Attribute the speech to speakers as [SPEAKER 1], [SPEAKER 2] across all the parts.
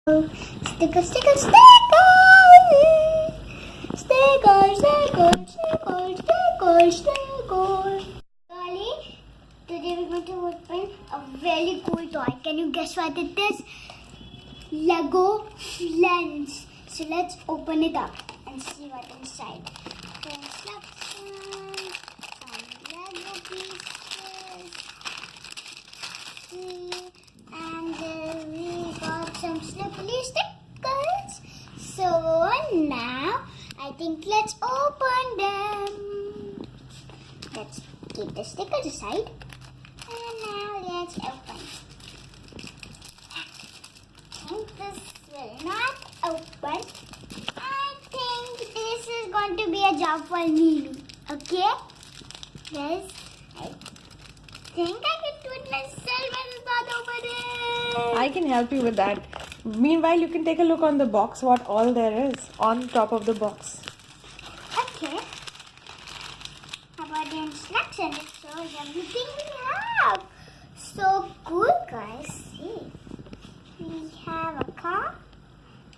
[SPEAKER 1] Sticker, sticker, sticker! Sticker, sticker, sticker, sticker, sticker. Gauri, today we're going to open a very cool toy. Can you guess what it is? Lego Friends. So let's open it up and see what's inside. Instructions, some Lego pieces. And we got some slippery stickers. So now I think let's open them. Let's keep the stickers aside. And now let's open. I think this will not open. I think this is going to be a job for me. Okay? Guys, I think I can do it myself and it's not opening.
[SPEAKER 2] I can help you with that. Meanwhile, you can take a look on the box, what all there is on top of the box.
[SPEAKER 1] Okay. How about the instructions? It shows everything we have. So cool, guys. See. We have a car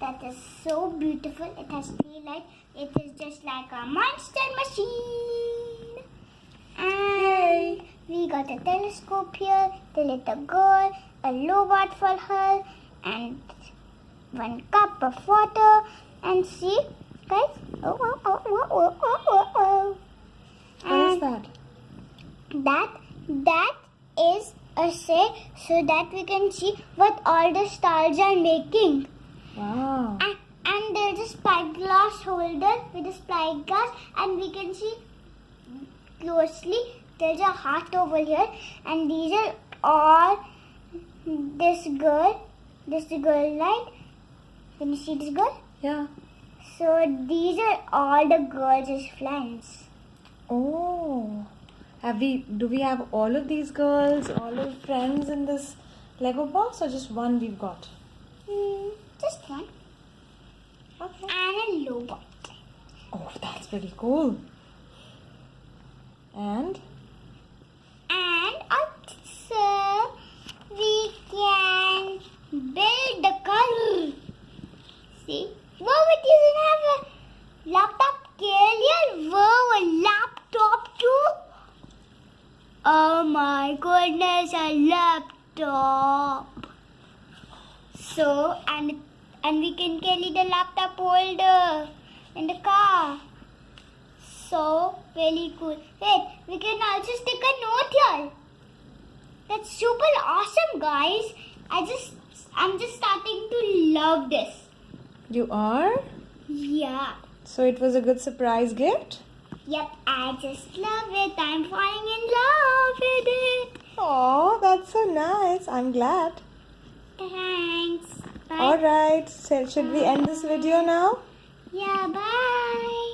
[SPEAKER 1] that is so beautiful. It has 3 lights. It is just like a monster machine. And we got a telescope here, the little girl, a robot for her, and 1 cup of water. And see, guys.
[SPEAKER 2] What is that?
[SPEAKER 1] That is a say so that we can see what all the stars are making.
[SPEAKER 2] Wow.
[SPEAKER 1] And there's a spyglass holder with a spyglass, and we can see closely. There's a heart over here, and these are all this girl light. Can you see this girl?
[SPEAKER 2] Yeah.
[SPEAKER 1] So these are all the girls' friends.
[SPEAKER 2] Oh. Do we have all of these girls, all of friends in this Lego box, or just one we've got?
[SPEAKER 1] Just one.
[SPEAKER 2] Okay.
[SPEAKER 1] And a robot.
[SPEAKER 2] Oh, that's pretty cool. And
[SPEAKER 1] also we can build the car. See? Whoa, it doesn't have a laptop carrier. Whoa, a laptop too? Oh my goodness, a laptop. So, and we can carry the laptop holder in the car. So, really cool. Wait, we can also stick a note here. That's super awesome, guys. I'm just starting to love this.
[SPEAKER 2] you are?
[SPEAKER 1] Yeah.
[SPEAKER 2] So it was a good surprise gift?
[SPEAKER 1] Yep, I just love it. I'm falling in love with it.
[SPEAKER 2] Oh, that's so nice. I'm glad.
[SPEAKER 1] Thanks. Bye.
[SPEAKER 2] Alright, so should we end this video now?
[SPEAKER 1] Yeah, bye.